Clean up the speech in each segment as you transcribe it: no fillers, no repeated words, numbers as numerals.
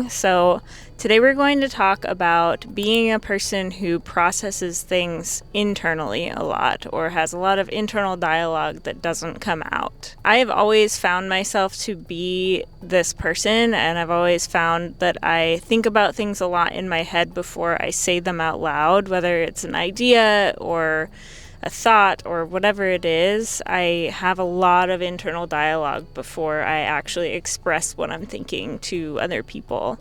So today we're going to talk about being a person who processes things internally a lot or has a lot of internal dialogue that doesn't come out. I have always found myself to be this person, and I've always found that I think about things a lot in my head before I say them out loud, whether it's an idea or a thought or whatever it is. I have a lot of internal dialogue before I actually express what I'm thinking to other people.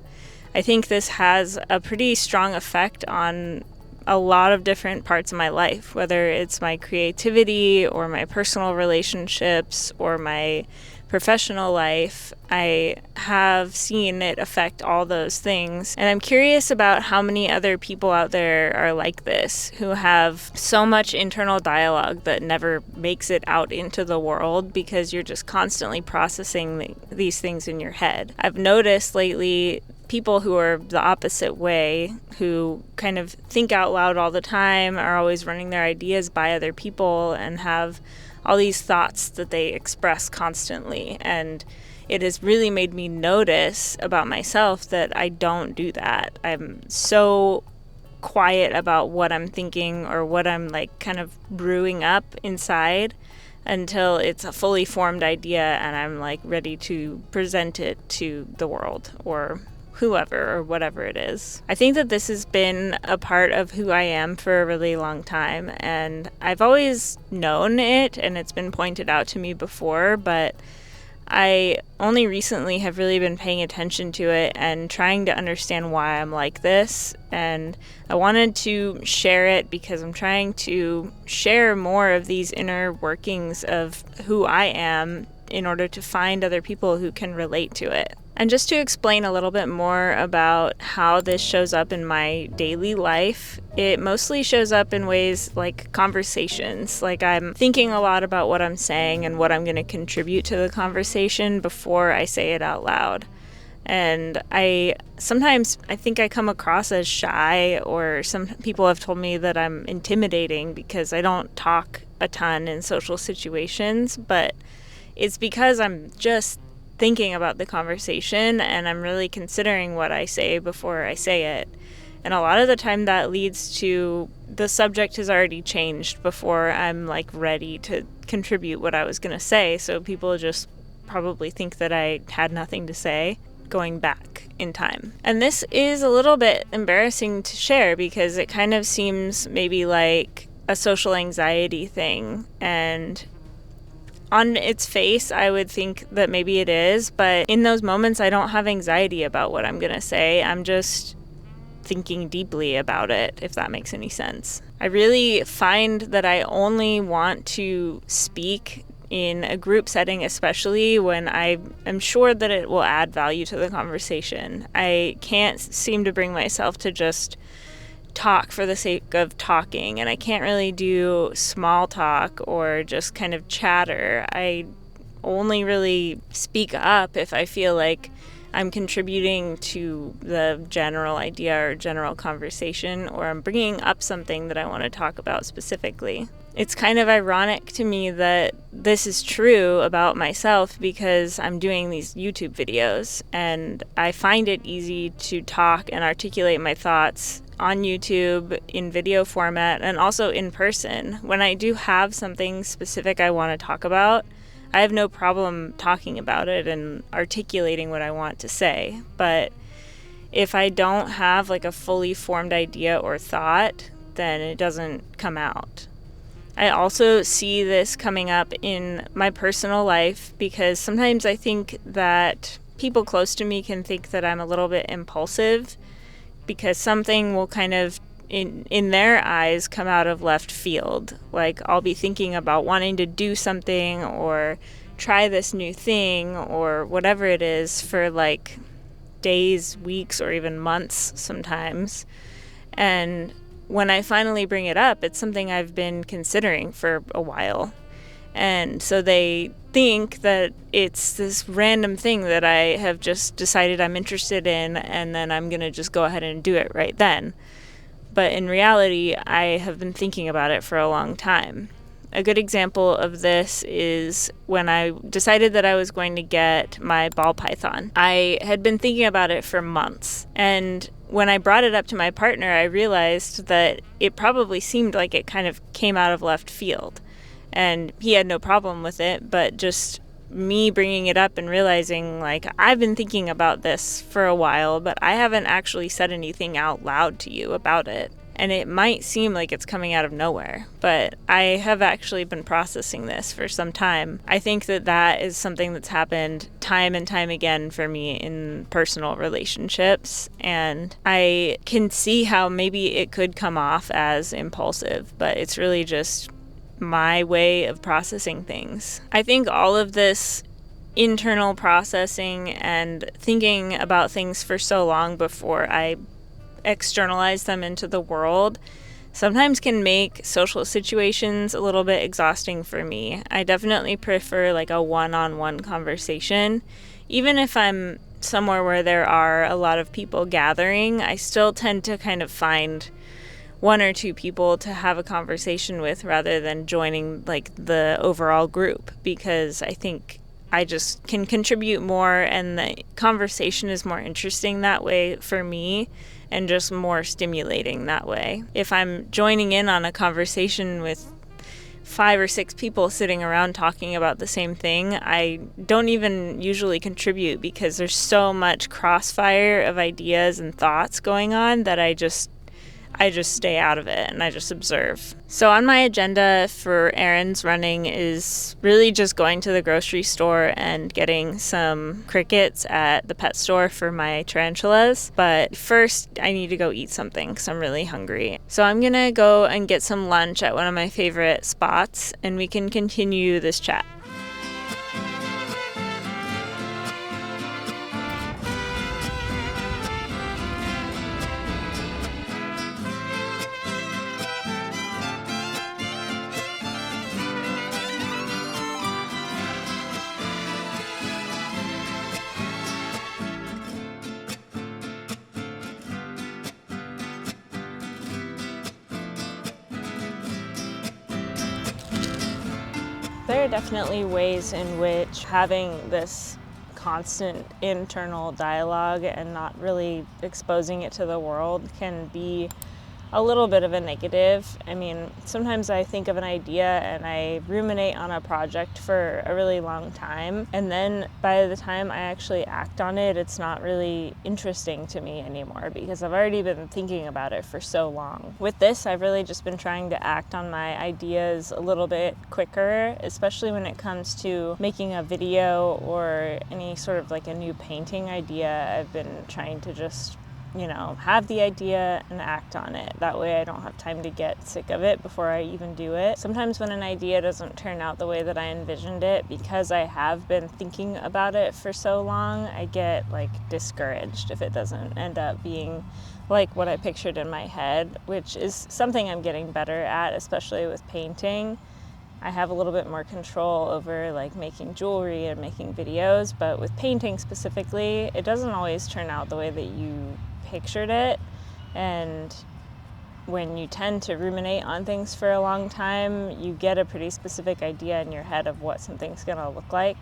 I think this has a pretty strong effect on a lot of different parts of my life, whether it's my creativity or my personal relationships or my professional life. I have seen it affect all those things. And I'm curious about how many other people out there are like this, who have so much internal dialogue that never makes it out into the world because you're just constantly processing these things in your head. I've noticed lately people who are the opposite way, who kind of think out loud all the time, are always running their ideas by other people and have all these thoughts that they express constantly. And it has really made me notice about myself that I don't do that. I'm so quiet about what I'm thinking or what I'm kind of brewing up inside until it's a fully formed idea and I'm ready to present it to the world or whoever or whatever it is. I think that this has been a part of who I am for a really long time, and I've always known it and it's been pointed out to me before, but I only recently have really been paying attention to it and trying to understand why I'm like this. And I wanted to share it because I'm trying to share more of these inner workings of who I am in order to find other people who can relate to it. And just to explain a little bit more about how this shows up in my daily life, it mostly shows up in ways like conversations. I'm thinking a lot about what I'm saying and what I'm going to contribute to the conversation before I say it out loud. And sometimes I think I come across as shy, or some people have told me that I'm intimidating because I don't talk a ton in social situations, but it's because I'm just thinking about the conversation and I'm really considering what I say before I say it. And a lot of the time that leads to the subject has already changed before I'm ready to contribute what I was going to say. So people just probably think that I had nothing to say going back in time. And this is a little bit embarrassing to share because it kind of seems maybe like a social anxiety thing, and on its face, I would think that maybe it is, but in those moments, I don't have anxiety about what I'm going to say. I'm just thinking deeply about it, if that makes any sense. I really find that I only want to speak in a group setting, especially when I am sure that it will add value to the conversation. I can't seem to bring myself to just talk for the sake of talking, and I can't really do small talk or just kind of chatter. I only really speak up if I feel like I'm contributing to the general idea or general conversation, or I'm bringing up something that I want to talk about specifically. It's kind of ironic to me that this is true about myself because I'm doing these YouTube videos and I find it easy to talk and articulate my thoughts on YouTube in video format and also in person. When I do have something specific I want to talk about, I have no problem talking about it and articulating what I want to say. But if I don't have a fully formed idea or thought, then it doesn't come out. I also see this coming up in my personal life because sometimes I think that people close to me can think that I'm a little bit impulsive because something will kind of, in their eyes, come out of left field. I'll be thinking about wanting to do something or try this new thing or whatever it is for days, weeks, or even months sometimes. And when I finally bring it up, it's something I've been considering for a while. And so they think that it's this random thing that I have just decided I'm interested in, and then I'm going to just go ahead and do it right then. But in reality, I have been thinking about it for a long time. A good example of this is when I decided that I was going to get my ball python. I had been thinking about it for months, and when I brought it up to my partner, I realized that it probably seemed like it kind of came out of left field. And he had no problem with it, but just me bringing it up and realizing, like, I've been thinking about this for a while, but I haven't actually said anything out loud to you about it. And it might seem like it's coming out of nowhere, but I have actually been processing this for some time. I think that that is something that's happened time and time again for me in personal relationships, and I can see how maybe it could come off as impulsive, but it's really just my way of processing things. I think all of this internal processing and thinking about things for so long before I externalize them into the world sometimes can make social situations a little bit exhausting for me. I definitely prefer like a one-on-one conversation. Even if I'm somewhere where there are a lot of people gathering, I still tend to kind of find one or two people to have a conversation with rather than joining like the overall group, because I think I just can contribute more and the conversation is more interesting that way for me and just more stimulating that way. If I'm joining in on a conversation with 5 or 6 people sitting around talking about the same thing, I don't even usually contribute because there's so much crossfire of ideas and thoughts going on that I just stay out of it and I just observe. So on my agenda for errands running is really just going to the grocery store and getting some crickets at the pet store for my tarantulas. But first I need to go eat something because I'm really hungry. So I'm gonna go and get some lunch at one of my favorite spots and we can continue this chat. There are definitely ways in which having this constant internal dialogue and not really exposing it to the world can be a little bit of a negative. I mean, sometimes I think of an idea and I ruminate on a project for a really long time, and then by the time I actually act on it, it's not really interesting to me anymore because I've already been thinking about it for so long. With this, I've really just been trying to act on my ideas a little bit quicker, especially when it comes to making a video or any sort of like a new painting idea. I've been trying to just have the idea and act on it. That way I don't have time to get sick of it before I even do it. Sometimes when an idea doesn't turn out the way that I envisioned it, because I have been thinking about it for so long, I get discouraged if it doesn't end up being like what I pictured in my head, which is something I'm getting better at, especially with painting. I have a little bit more control over making jewelry and making videos, but with painting specifically, it doesn't always turn out the way that you pictured it. And when you tend to ruminate on things for a long time, you get a pretty specific idea in your head of what something's gonna look like.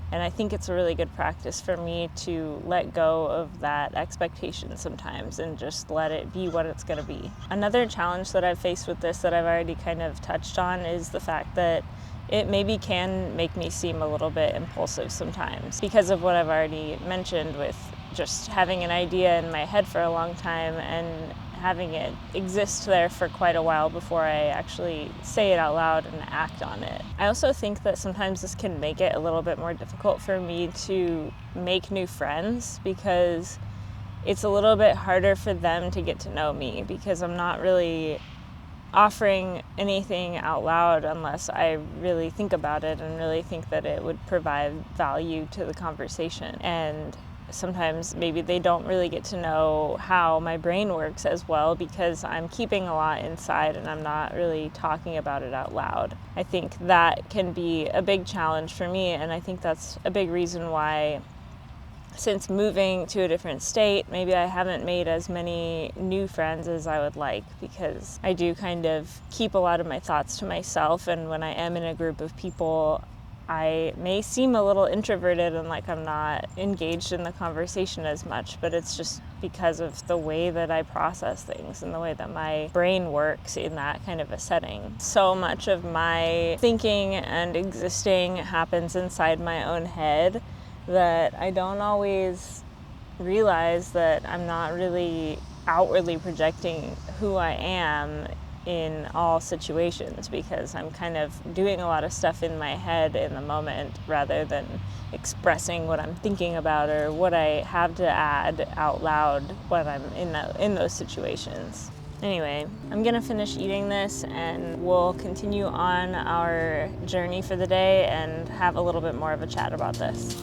And I think it's a really good practice for me to let go of that expectation sometimes and just let it be what it's going to be. Another challenge that I've faced with this that I've already kind of touched on is the fact that it maybe can make me seem a little bit impulsive sometimes because of what I've already mentioned with just having an idea in my head for a long time and having it exist there for quite a while before I actually say it out loud and act on it. I also think that sometimes this can make it a little bit more difficult for me to make new friends because it's a little bit harder for them to get to know me because I'm not really offering anything out loud unless I really think about it and really think that it would provide value to the conversation. And sometimes maybe they don't really get to know how my brain works as well because I'm keeping a lot inside and I'm not really talking about it out loud. I think that can be a big challenge for me, and I think that's a big reason why since moving to a different state, maybe I haven't made as many new friends as I would like, because I do kind of keep a lot of my thoughts to myself, and when I am in a group of people, I may seem a little introverted and like I'm not engaged in the conversation as much, but it's just because of the way that I process things and the way that my brain works in that kind of a setting. So much of my thinking and existing happens inside my own head that I don't always realize that I'm not really outwardly projecting who I am in all situations, because I'm kind of doing a lot of stuff in my head in the moment rather than expressing what I'm thinking about or what I have to add out loud when I'm in those situations. Anyway, I'm gonna finish eating this and we'll continue on our journey for the day and have a little bit more of a chat about this.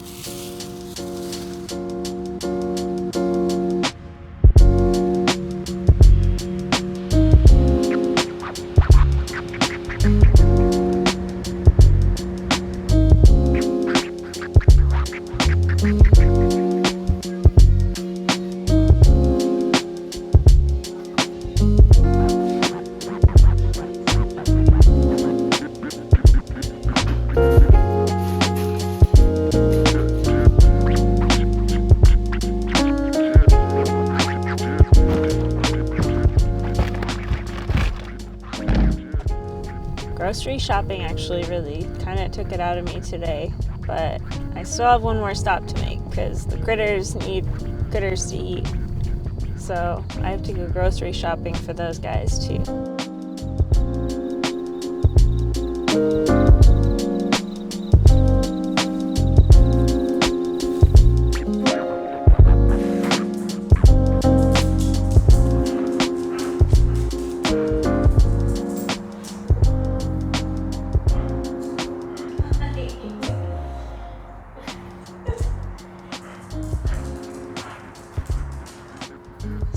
Grocery shopping actually really kind of took it out of me today, but I still have one more stop to make because the critters need critters to eat. So I have to go grocery shopping for those guys too.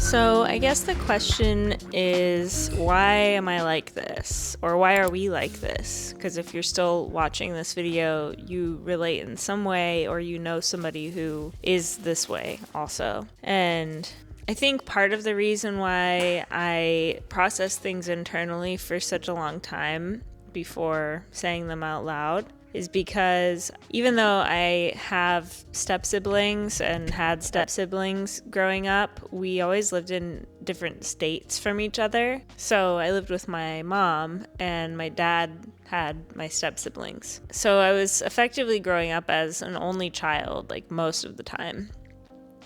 So I guess the question is, why am I like this? Or why are we like this? Because if you're still watching this video, you relate in some way, or you know somebody who is this way also. And I think part of the reason why I process things internally for such a long time before saying them out loud is because even though I have step siblings and had step siblings growing up, we always lived in different states from each other. So I lived with my mom and my dad had my step siblings. So I was effectively growing up as an only child, like most of the time.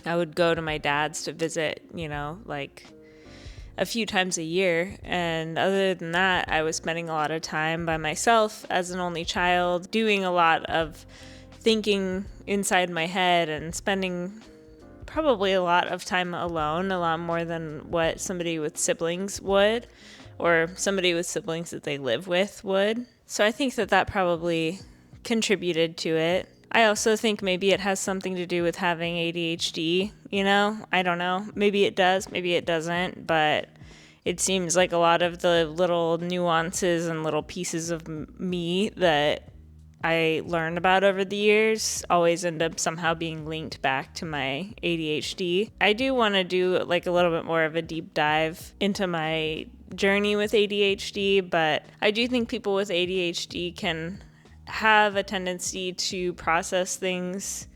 I would go to my dad's to visit, like a few times a year, and other than that, I was spending a lot of time by myself as an only child, doing a lot of thinking inside my head and spending probably a lot of time alone, a lot more than what somebody with siblings would, or somebody with siblings that they live with would. So I think that probably contributed to it. I also think maybe it has something to do with having ADHD, I don't know. Maybe it does, maybe it doesn't, but it seems like a lot of the little nuances and little pieces of me that I learned about over the years always end up somehow being linked back to my ADHD. I do want to do like a little bit more of a deep dive into my journey with ADHD, but I do think people with ADHD can have a tendency to process things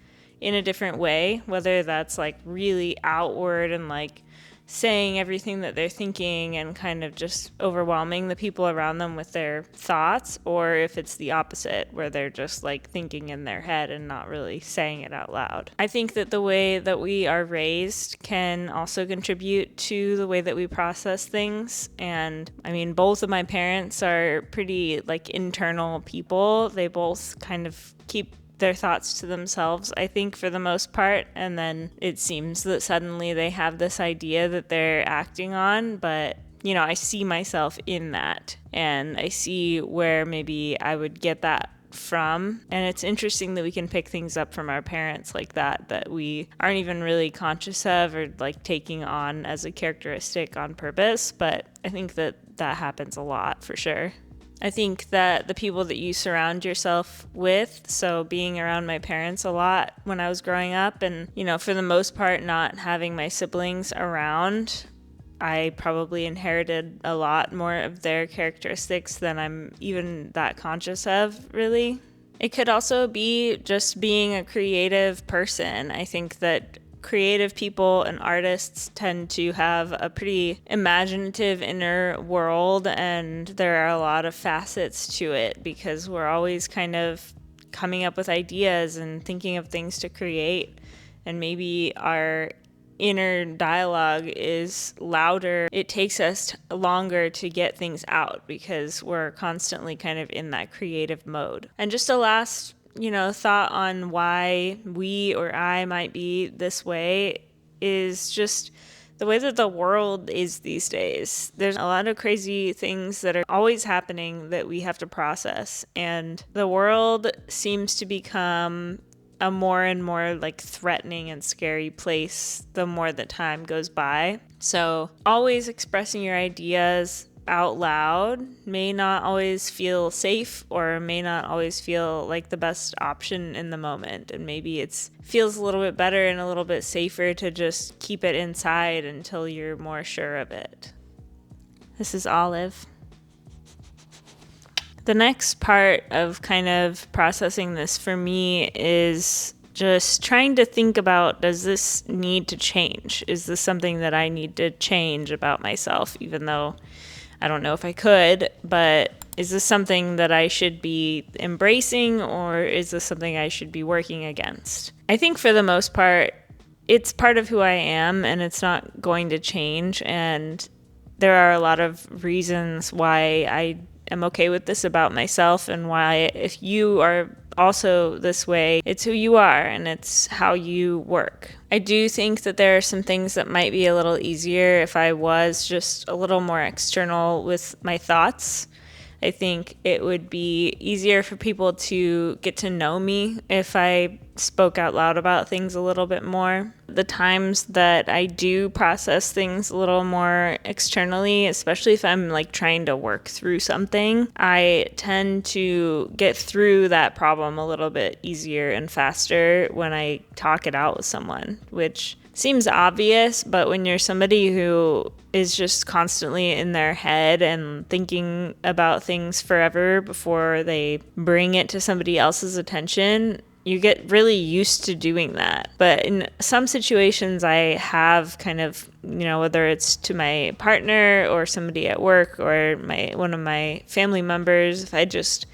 in a different way, whether that's like really outward and like saying everything that they're thinking and kind of just overwhelming the people around them with their thoughts, or if it's the opposite, where they're just like thinking in their head and not really saying it out loud. I think that the way that we are raised can also contribute to the way that we process things. And I mean, both of my parents are pretty like internal people. They both kind of keep their thoughts to themselves, I think, for the most part, and then it seems that suddenly they have this idea that they're acting on, but I see myself in that, and I see where maybe I would get that from. And it's interesting that we can pick things up from our parents like that we aren't even really conscious of or like taking on as a characteristic on purpose, but I think that happens a lot for sure. I think that the people that you surround yourself with, so being around my parents a lot when I was growing up and, for the most part, not having my siblings around, I probably inherited a lot more of their characteristics than I'm even that conscious of, really. It could also be just being a creative person. I think that creative people and artists tend to have a pretty imaginative inner world, and there are a lot of facets to it because we're always kind of coming up with ideas and thinking of things to create, and maybe our inner dialogue is louder. It takes us longer to get things out because we're constantly kind of in that creative mode. And just a last thought on why we or I might be this way is just the way that the world is these days. There's a lot of crazy things that are always happening that we have to process. And the world seems to become a more and more like threatening and scary place the more that time goes by. So always expressing your ideas out loud may not always feel safe or may not always feel like the best option in the moment. And maybe it feels a little bit better and a little bit safer to just keep it inside until you're more sure of it. This is Olive. The next part of kind of processing this for me is just trying to think about, does this need to change? Is this something that I need to change about myself, even though I don't know if I could, but is this something that I should be embracing, or is this something I should be working against? I think for the most part, it's part of who I am and it's not going to change. And there are a lot of reasons why I am okay with this about myself, and why if you are also this way, it's who you are and it's how you work. I do think that there are some things that might be a little easier if I was just a little more external with my thoughts. I think it would be easier for people to get to know me if I spoke out loud about things a little bit more. The times that I do process things a little more externally, especially if I'm like trying to work through something, I tend to get through that problem a little bit easier and faster when I talk it out with someone, which seems obvious, but when you're somebody who is just constantly in their head and thinking about things forever before they bring it to somebody else's attention, you get really used to doing that. But in some situations, I have kind of, whether it's to my partner or somebody at work or one of my family members, if I just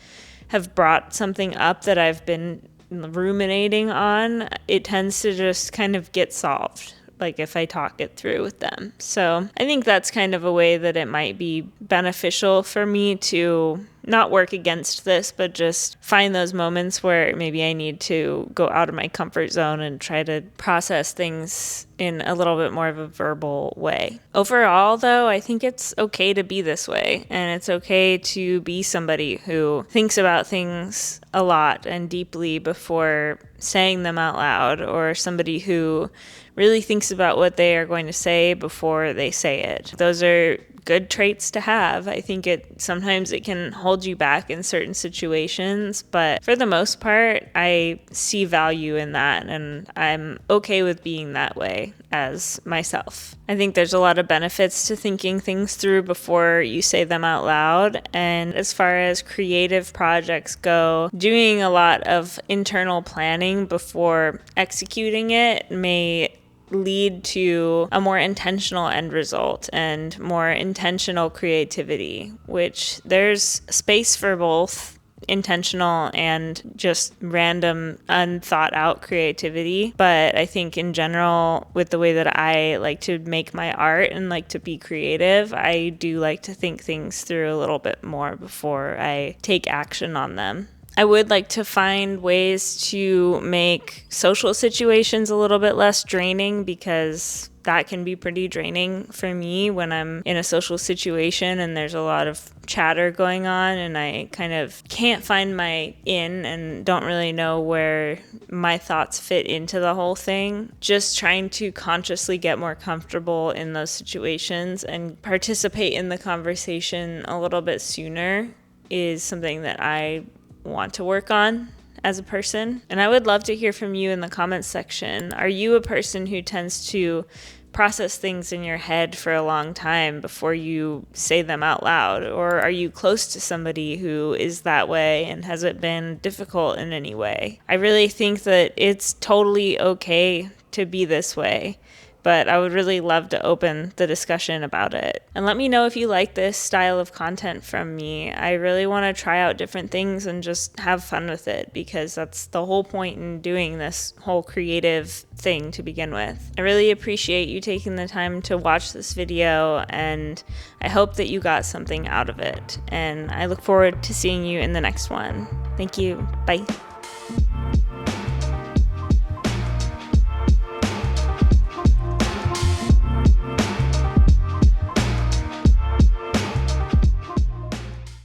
have brought something up that I've been ruminating on, it tends to just kind of get solved, like if I talk it through with them. So I think that's kind of a way that it might be beneficial for me to not work against this, but just find those moments where maybe I need to go out of my comfort zone and try to process things in a little bit more of a verbal way. Overall, though, I think it's okay to be this way, and it's okay to be somebody who thinks about things a lot and deeply before saying them out loud, or somebody who really thinks about what they are going to say before they say it. Those are good traits to have. I think sometimes it can hold you back in certain situations, but for the most part, I see value in that, and I'm okay with being that way as myself. I think there's a lot of benefits to thinking things through before you say them out loud, and as far as creative projects go, doing a lot of internal planning before executing it may lead to a more intentional end result and more intentional creativity, which there's space for both intentional and just random, unthought out creativity. But I think in general, with the way that I like to make my art and like to be creative, I do like to think things through a little bit more before I take action on them. I would like to find ways to make social situations a little bit less draining, because that can be pretty draining for me when I'm in a social situation and there's a lot of chatter going on and I kind of can't find my in and don't really know where my thoughts fit into the whole thing. Just trying to consciously get more comfortable in those situations and participate in the conversation a little bit sooner is something that I want to work on as a person. And I would love to hear from you in the comments section. Are you a person who tends to process things in your head for a long time before you say them out loud? Or are you close to somebody who is that way, and has it been difficult in any way? I really think that it's totally okay to be this way, but I would really love to open the discussion about it. And let me know if you like this style of content from me. I really want to try out different things and just have fun with it, because that's the whole point in doing this whole creative thing to begin with. I really appreciate you taking the time to watch this video, and I hope that you got something out of it. And I look forward to seeing you in the next one. Thank you. Bye.